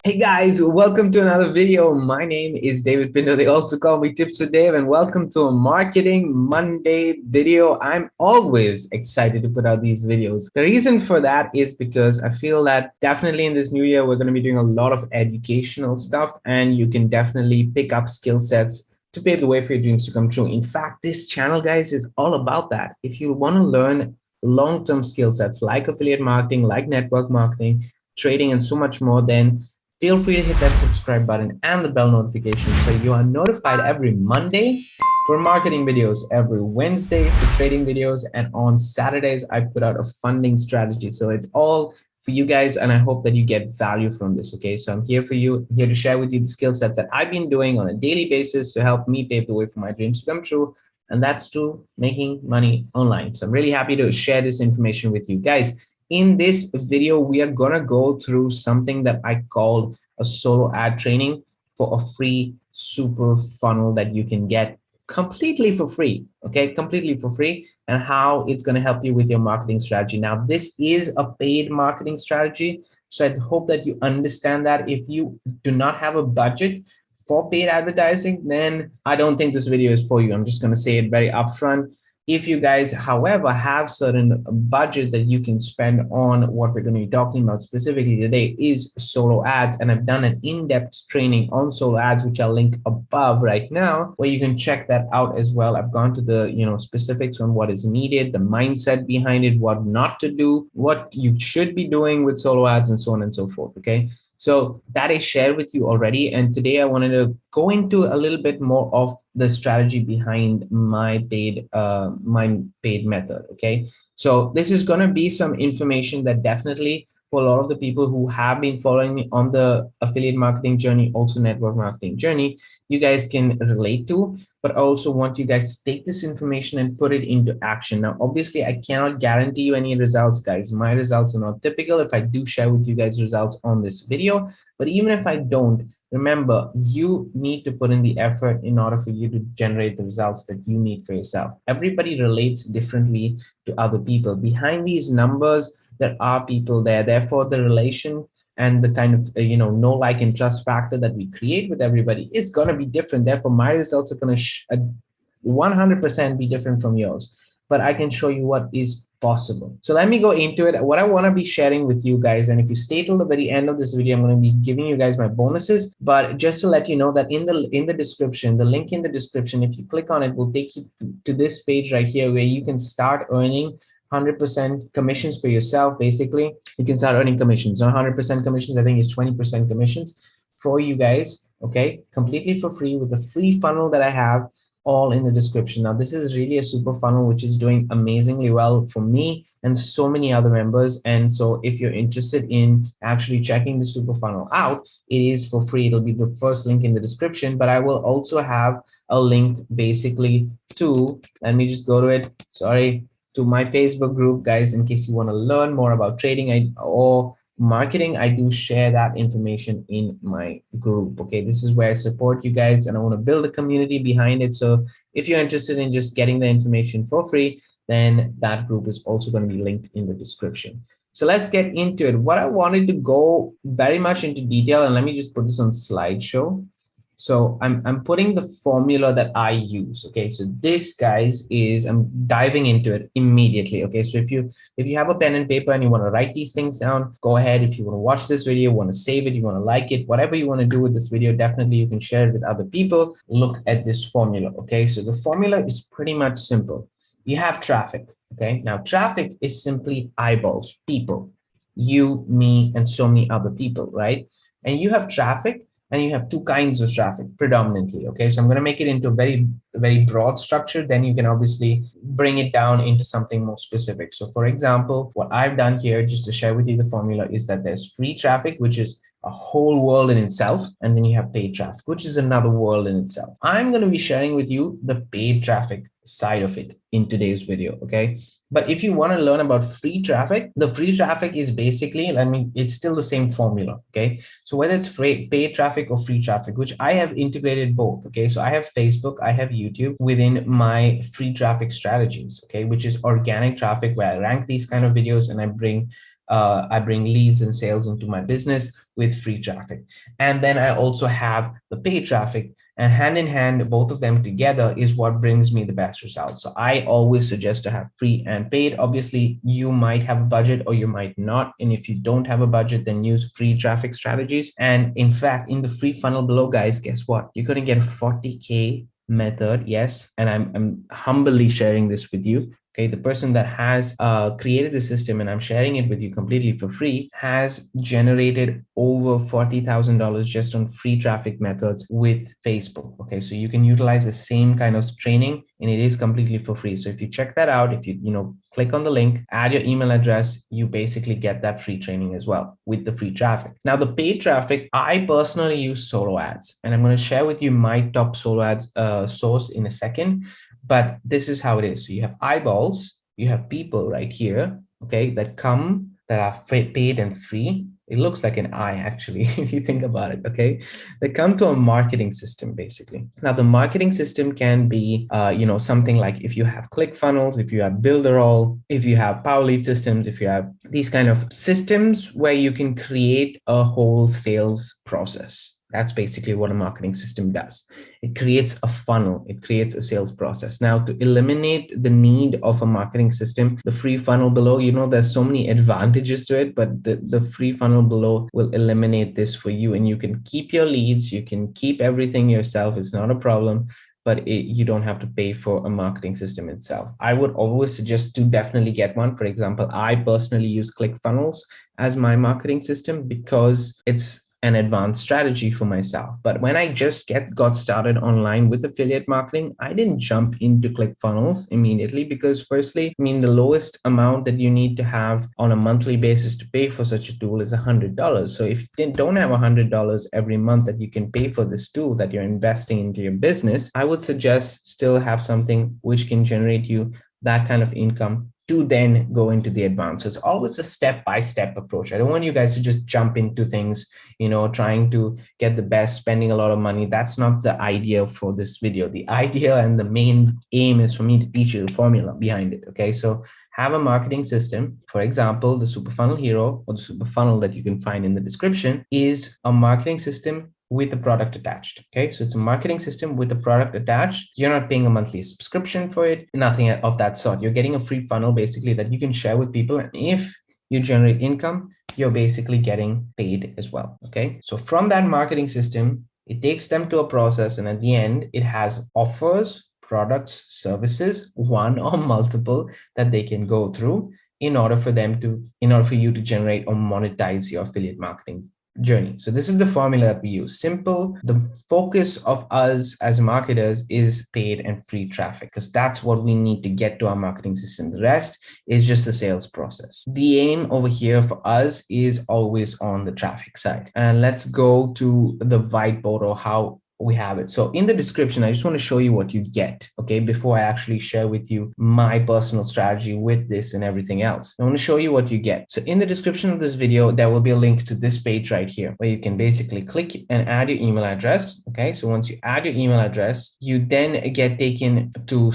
Hey guys, welcome to another video. My name is David Pindo. They also call me Tips with Dave, and welcome to a Marketing Monday video. I'm always excited to put out these videos. The reason for that is because I feel that definitely in this new year, we're going to be doing a lot of educational stuff, and you can definitely pick up skill sets to pave the way for your dreams to come true. In fact, this channel, guys, is all about that. If you want to learn long-term skill sets like affiliate marketing, like network marketing, trading, and so much more, then feel free to hit that subscribe button and the bell notification so you are notified every Monday for marketing videos, every Wednesday for trading videos, and on Saturdays I put out a funding strategy. So it's all for you guys, and I hope that you get value from this. Okay, so I'm here for you, here to share with you the skill sets that I've been doing on a daily basis to help me pave the way for my dreams to come true, and that's through making money online. So I'm really happy to share this information with you guys. In this video, we are going to go through something that I called a solo ad training for a free super funnel that you can get completely for free. Okay, completely for free, and how it's going to help you with your marketing strategy. Now, this is a paid marketing strategy, so I hope that you understand that. If you do not have a budget for paid advertising, then I don't think this video is for you. I'm just going to say it very upfront. If you guys, however, have certain budget that you can spend on what we're going to be talking about specifically today is solo ads, and I've done an in-depth training on solo ads, which I'll link above right now, where you can check that out as well. I've gone to the specifics on what is needed, the mindset behind it, what not to do, what you should be doing with solo ads, and so on and so forth. Okay. So that I shared with you already. And today I wanted to go into a little bit more of the strategy behind my paid method. Okay. So this is going to be some information that definitely for a lot of the people who have been following me on the affiliate marketing journey, also network marketing journey, you guys can relate to, but I also want you guys to take this information and put it into action. Now, obviously, I cannot guarantee you any results, guys. My results are not typical if I do share with you guys results on this video, but even if I don't, remember, you need to put in the effort in order for you to generate the results that you need for yourself. Everybody relates differently to other people. Behind these numbers, there are people there. Therefore, the relation and the kind of know, like, and trust factor that we create with everybody is going to be different. Therefore, my results are going to 100% be different from yours, but I can show you what is possible. So let me go into it. What I want to be sharing with you guys, and if you stay till the very end of this video, I'm going to be giving you guys my bonuses. But just to let you know that in the description, the link in the description, if you click on it, will take you to this page right here where you can start earning 100% commissions for yourself. Basically, you can start earning commissions, not 100% commissions. I think it's 20% commissions for you guys. Okay, completely for free with the free funnel that I have, all in the description. Now, this is really a super funnel which is doing amazingly well for me and so many other members. And so if you're interested in actually checking the super funnel out, it is for free. It'll be the first link in the description, but I will also have a link basically to, let me just go to it. Sorry, to my Facebook group, guys, in case you want to learn more about trading or marketing. I do share that information in my group. Okay, this is where I support you guys, and I want to build a community behind it. So if you're interested in just getting the information for free, then that group is also going to be linked in the description. So let's get into it. What I wanted to go very much into detail, and let me just put this on slideshow. So I'm putting the formula that I use. Okay, so this, guys, is, I'm diving into it immediately. Okay, so if you have a pen and paper and you want to write these things down, go ahead. If you want to watch this video, want to save it, you want to like it, whatever you want to do with this video, definitely you can share it with other people. Look at this formula. Okay, so the formula is pretty much simple. You have traffic. Okay, now traffic is simply eyeballs, people, you, me, and so many other people, right? And you have traffic, and you have two kinds of traffic predominantly. Okay, so I'm going to make it into a very broad structure. Then you can obviously bring it down into something more specific. So for example, what I've done here, just to share with you the formula, is that there's free traffic, which is a whole world in itself, and then you have paid traffic, which is another world in itself. I'm going to be sharing with you the paid traffic side of it in today's video. Okay, but if you want to learn about free traffic, the free traffic is basically, it's still the same formula. Okay, so whether it's paid traffic or free traffic, which I have integrated both. Okay, so I have Facebook, I have YouTube within my free traffic strategies. Okay, which is organic traffic, where I rank these kind of videos and I bring I bring leads and sales into my business with free traffic. And then I also have the paid traffic, and hand in hand, both of them together is what brings me the best results. So I always suggest to have free and paid. Obviously, you might have a budget or you might not. And if you don't have a budget, then use free traffic strategies. And in fact, in the free funnel below, guys, guess what? You're going to get a 40K method. Yes. And I'm humbly sharing this with you. Okay, the person that has created the system, and I'm sharing it with you completely for free, has generated over $40,000 just on free traffic methods with Facebook. Okay, so you can utilize the same kind of training, and it is completely for free. So if you check that out, if you click on the link, add your email address, you basically get that free training as well with the free traffic. Now, the paid traffic, I personally use solo ads, and I'm going to share with you my top solo ads source in a second. But this is how it is. So you have eyeballs, you have people right here, okay, that come, that are paid and free. It looks like an eye, actually, if you think about it, okay? They come to a marketing system, basically. Now, the marketing system can be, something like if you have Clickfunnels, if you have Builderall, if you have Power Lead systems, if you have these kind of systems where you can create a whole sales process. That's basically what a marketing system does. It creates a funnel. It creates a sales process. Now, to eliminate the need of a marketing system, the free funnel below, there's so many advantages to it, but the free funnel below will eliminate this for you. And you can keep your leads. You can keep everything yourself. It's not a problem, but you don't have to pay for a marketing system itself. I would always suggest to definitely get one. For example, I personally use Clickfunnels as my marketing system because it's an advanced strategy for myself. But when I just got started online with affiliate marketing, I didn't jump into ClickFunnels immediately because firstly, the lowest amount that you need to have on a monthly basis to pay for such a tool is $100. So if you don't have $100 every month that you can pay for this tool that you're investing into your business, I would suggest still have something which can generate you that kind of income to then go into the advanced. So it's always a step-by-step approach. I don't want you guys to just jump into things, trying to get the best, spending a lot of money. That's not the idea for this video. The idea and the main aim is for me to teach you the formula behind it. Okay, so have a marketing system. For example, the Super Funnel Hero or the Super Funnel that you can find in the description is a marketing system with a product attached. Okay, so it's a marketing system with a product attached. You're not paying a monthly subscription for it, nothing of that sort. You're getting a free funnel basically that you can share with people. And if you generate income, you're basically getting paid as well. Okay, so from that marketing system, it takes them to a process, and at the end, it has offers, products, services, one or multiple, that they can go through in order for you to generate or monetize your affiliate marketing journey. So this is the formula that we use. Simple. The focus of us as marketers is paid and free traffic, because that's what we need to get to our marketing system. The rest is just the sales process. The aim over here for us is always on the traffic side. And let's go to the whiteboard or how we have it. So in the description, I just want to show you what you get, okay, before I actually share with you my personal strategy with this and everything else. I want to show you what you get. So in the description of this video, there will be a link to this page right here, where you can basically click and add your email address. Okay, so once you add your email address, you then get taken to,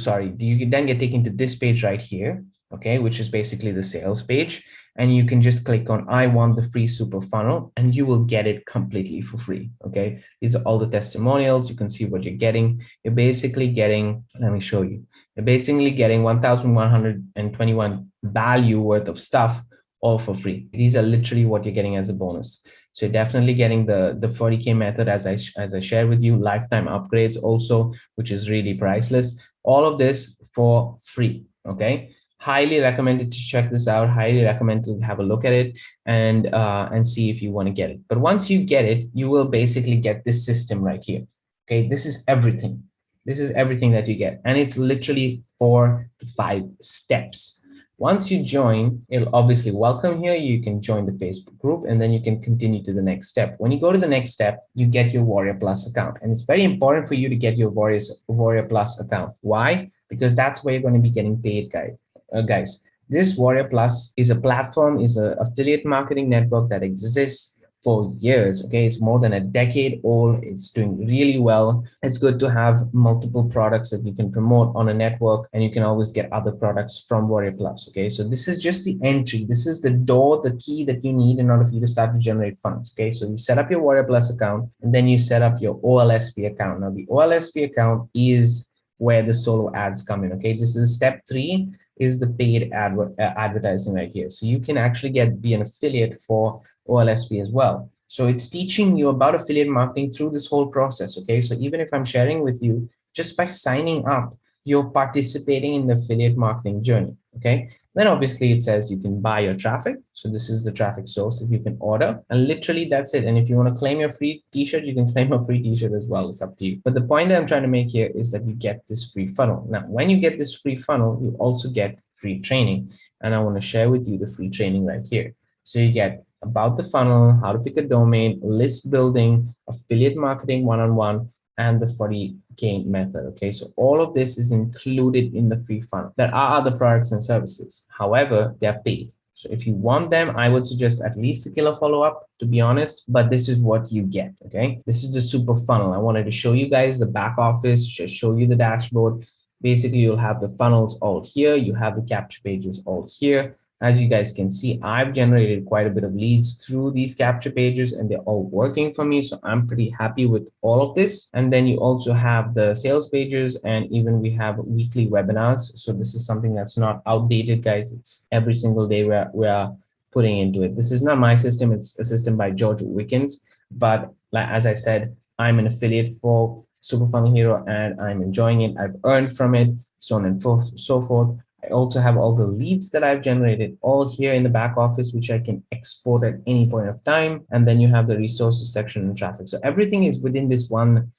this page right here, okay, which is basically the sales page. And you can just click on I want the free super funnel, and you will get it completely for free. Okay, these are all the testimonials. You can see what you're getting. You're basically getting, let me show you, you're basically getting 1,121 value worth of stuff all for free. These are literally what you're getting as a bonus. So you're definitely getting the 40K method, as I shared with you, lifetime upgrades also, which is really priceless. All of this for free. Okay, highly recommended to check this out. Highly recommend to have a look at it and see if you want to get it. But once you get it, you will basically get this system right here. Okay, this is everything. This is everything that you get, and it's literally 4 to 5 steps. Once you join, it'll obviously welcome here. You can join the Facebook group, and then you can continue to the next step. When you go to the next step, you get your Warrior Plus account. And it's very important for you to get your Warrior Plus account. Why? Because that's where you're going to be getting paid, guys. This Warrior Plus is a platform, is an affiliate marketing network that exists for years. Okay, it's more than a decade old. It's doing really well. It's good to have multiple products that you can promote on a network, and you can always get other products from Warrior Plus. Okay, so this is just the entry. This is the door, the key that you need in order for you to start to generate funds. Okay, so you set up your Warrior Plus account, and then you set up your OLSP account. Now the OLSP account is where the solo ads come in. Okay, this is step 3, is the paid advertising right here. So you can actually be an affiliate for OLSP as well. So it's teaching you about affiliate marketing through this whole process. Okay, so even if I'm sharing with you, just by signing up, you're participating in the affiliate marketing journey. Okay, then obviously it says you can buy your traffic. So this is the traffic source that you can order, and literally that's it. And if you want to claim your free t-shirt, you can claim a free t-shirt as well. It's up to you. But the point that I'm trying to make here is that you get this free funnel. Now, when you get this free funnel, you also get free training. And I want to share with you the free training right here. So you get about the funnel, how to pick a domain, list building, affiliate marketing one-on-one, and the 40K method. Okay, so all of this is included in the free funnel. There are other products and services. However, they're paid. So if you want them, I would suggest at least a killer follow-up, to be honest, but this is what you get. Okay, this is the super funnel. I wanted to show you guys the back office, just show you the dashboard. Basically, you'll have the funnels all here. You have the capture pages all here. As you guys can see, I've generated quite a bit of leads through these capture pages, and they're all working for me. So I'm pretty happy with all of this. And then you also have the sales pages, and even we have weekly webinars. So this is something that's not outdated, guys. It's every single day we are putting into it. This is not my system. It's a system by George Wickens. But like, as I said, I'm an affiliate for Super Funnel Hero, and I'm enjoying it. I've earned from it, so on and so forth. I also have all the leads that I've generated all here in the back office, which I can export at any point of time. And then you have the resources section and traffic. So everything is within this one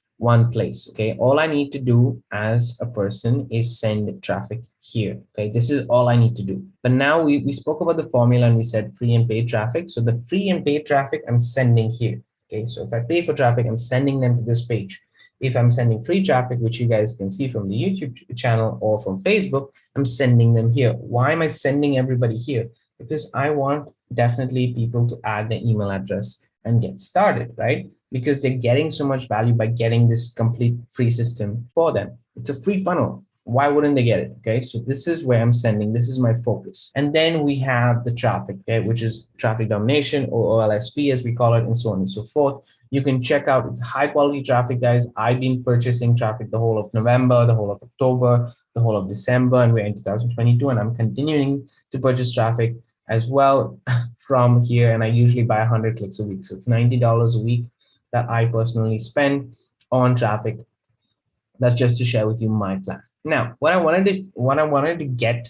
place. Okay, all I need to do as a person is send traffic here. Okay, this is all I need to do. But now we spoke about the formula, and we said free and paid traffic. So the free and paid traffic I'm sending here. Okay, so if I pay for traffic, I'm sending them to this page. If I'm sending free traffic, which you guys can see from the YouTube channel or from Facebook, I'm sending them here. Why am I sending everybody here? Because I want definitely people to add their email address and get started, right? Because they're getting so much value by getting this complete free system for them. It's a free funnel. Why wouldn't they get it? Okay, so this is where I'm sending. This is my focus. And then we have the traffic, okay, which is traffic domination, or OLSP as we call it, and so on and so forth. You can check out, it's high quality traffic, guys. I've been purchasing traffic the whole of November, the whole of October, the whole of December, and we're in 2022, and I'm continuing to purchase traffic as well from here. And I usually buy 100 clicks a week. So it's $90 a week that I personally spend on traffic. That's just to share with you my plan. Now, what I wanted to get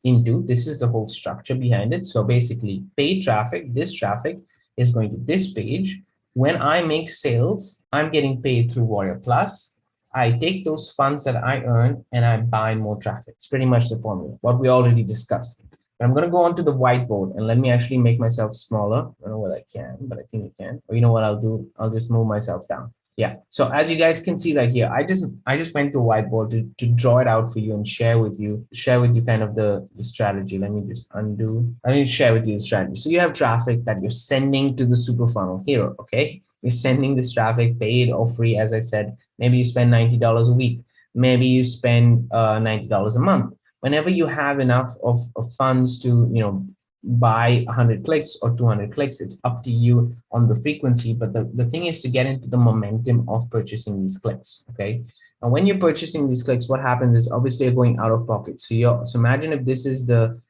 into, this is the whole structure behind it. So basically, paid traffic, this traffic is going to this page. When I make sales, I'm getting paid through Warrior Plus. I take those funds that I earn and I buy more traffic. It's pretty much the formula, what we already discussed. But I'm going to go onto the whiteboard, and let me actually make myself smaller. I don't know what I can, but I think I can. Or you know what I'll do? I'll just move myself down. Yeah. So as you guys can see right here, I just went to a whiteboard to draw it out for you and share with you kind of the strategy. Let me just undo. Let me share with you the strategy. So you have traffic that you're sending to the super funnel hero. Okay. You're sending this traffic, paid or free. As I said, maybe you spend $90 a week. Maybe you spend $90 a month. Whenever you have enough of funds to, buy 100 clicks or 200 clicks, it's up to you on the frequency. But the thing is to get into the momentum of purchasing these clicks. Okay. And when you're purchasing these clicks, what happens is obviously you're going out of pocket. So imagine if this is the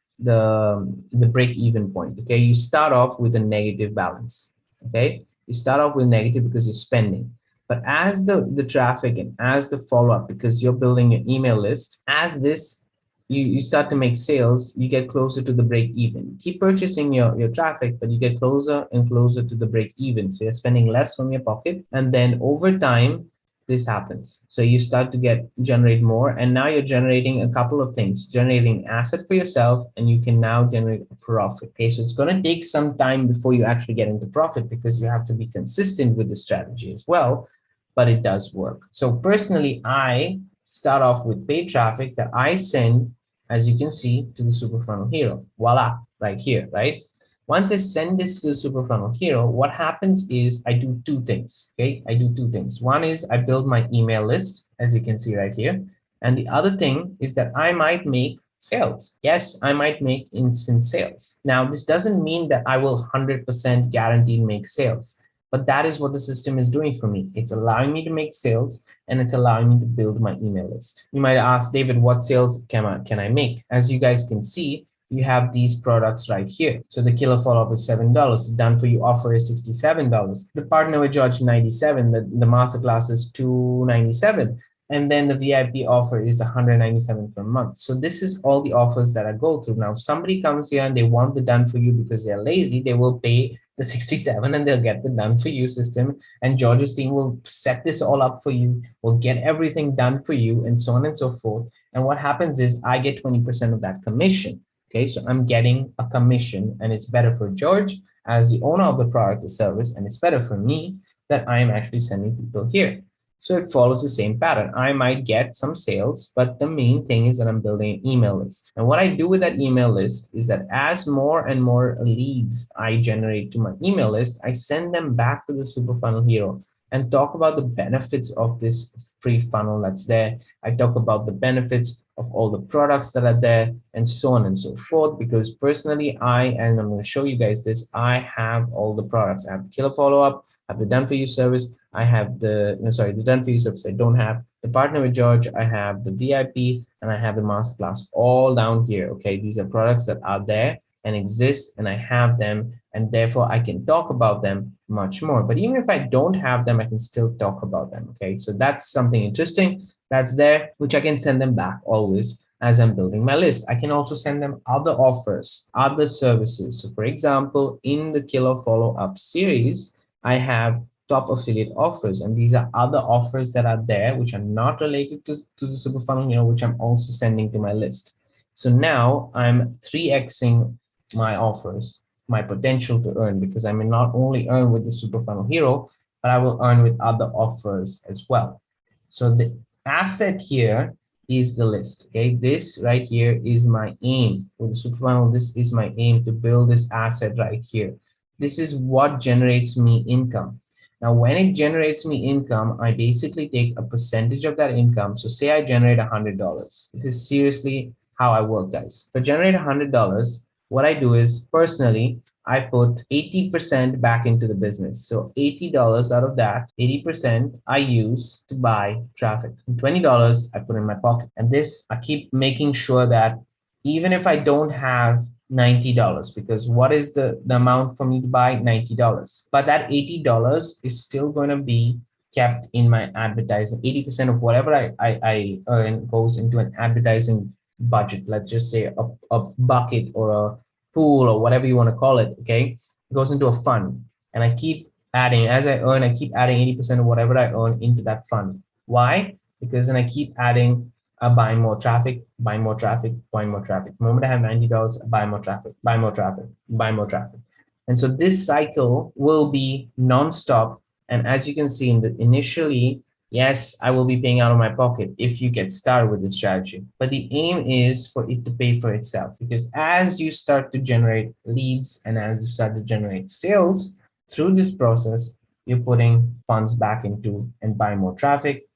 break-even point. Okay. You start off with a negative balance. Okay. You start off with negative because you're spending. But as the traffic and as the follow-up, because you're building an email list, as this you start to make sales, you get closer to the break even. You keep purchasing your traffic, but you get closer and closer to the break even. So you're spending less from your pocket. And then over time, this happens. So you start to generate more. And now you're generating a couple of things, generating asset for yourself, and you can now generate a profit. Okay, so it's going to take some time before you actually get into profit, because you have to be consistent with the strategy as well, but it does work. So personally, I start off with paid traffic that I send, as you can see, to the super funnel hero. Voila, right here, right? Once I send this to the Super Funnel Hero, what happens is I do two things. Okay, I do two things. One is I build my email list, as you can see right here. And the other thing is that I might make sales. Yes, I might make instant sales. Now, this doesn't mean that I will 100% guaranteed make sales, but that is what the system is doing for me. It's allowing me to make sales, and it's allowing me to build my email list. You might ask, David, what sales can I make? As you guys can see, you have these products right here. So the killer follow-up is $7. The done for you offer is $67. The partner with George, $97. The masterclass is $297. And then the VIP offer is $197 per month. So this is all the offers that I go through. Now, if somebody comes here and they want the done for you because they're lazy, they will pay the 67 and they'll get the done for you system. And George's team will set this all up for you, will get everything done for you, and so on and so forth. And what happens is I get 20% of that commission. Okay, so I'm getting a commission, and it's better for George as the owner of the product or service, and it's better for me that I'm actually sending people here. So it follows the same pattern. I might get some sales, but the main thing is that I'm building an email list. And what I do with that email list is that as more and more leads I generate to my email list, I send them back to the Super Funnel Hero and talk about the benefits of this free funnel that's there. I talk about the benefits of all the products that are there, and so on and so forth. Because personally, and I'm going to show you guys this, I have all the products. I have the killer follow-up, I have the done for you service, I have the done for you service I don't have, the partner with George, I have the VIP, and I have the masterclass all down here. Okay, these are products that are there and exist, and I have them, and therefore I can talk about them much more. But even if I don't have them, I can still talk about them. Okay, so that's something interesting that's there, which I can send them back always as I'm building my list. I can also send them other offers, other services. So for example, in the killer follow-up series, I have top affiliate offers, and these are other offers that are there which are not related to the super funnel, which I'm also sending to my list. So now I'm 3xing my offers, my potential to earn, because I may not only earn with the super funnel hero, but I will earn with other offers as well. So the asset here is the list. Okay, this right here is my aim with the super funnel. This is my aim to build this asset right here. This is what generates me income. Now, when it generates me income, I basically take a percentage of that income. So say I generate $100. This is seriously how I work, guys. If I generate $100, what I do is personally, I put 80% back into the business. So $80 out of that, 80% I use to buy traffic. And $20 I put in my pocket. And this, I keep making sure that even if I don't have $90, because what is the amount for me to buy? $90. But that $80 is still going to be kept in my advertising. 80% of whatever I earn goes into an advertising budget. Let's just say a bucket or a pool or whatever you want to call it. Okay, it goes into a fund, and I keep adding as I earn. I keep adding 80% of whatever I earn into that fund. Why? Because then I keep adding, buying more traffic, buying more traffic, buying more traffic. The moment I have $90, buy more traffic, buy more traffic, buy more traffic. And so this cycle will be nonstop. And as you can see initially, yes, I will be paying out of my pocket if you get started with this strategy. But the aim is for it to pay for itself, because as you start to generate leads and as you start to generate sales through this process, you're putting funds back into and buy more traffic,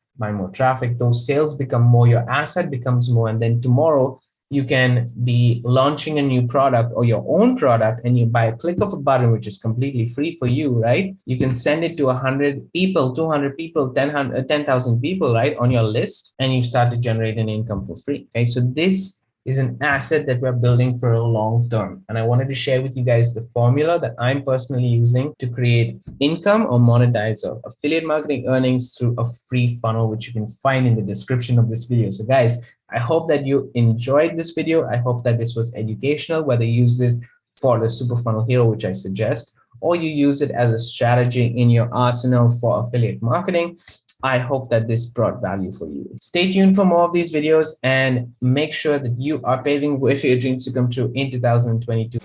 those sales become more, your asset becomes more, and then tomorrow you can be launching a new product or your own product, and you, by a click of a button, which is completely free for you, right? You can send it to 100 people, 200 people, 10,000 people, right, on your list, and you start to generate an income for free. Okay, so this is an asset that we're building for a long term. And I wanted to share with you guys the formula that I'm personally using to create income or monetize or affiliate marketing earnings through a free funnel, which you can find in the description of this video. So guys, I hope that you enjoyed this video. I hope that this was educational, whether you use this for the super funnel hero, which I suggest, or you use it as a strategy in your arsenal for affiliate marketing. I hope that this brought value for you. Stay tuned for more of these videos and make sure that you are paving way for your dreams to come true in 2022.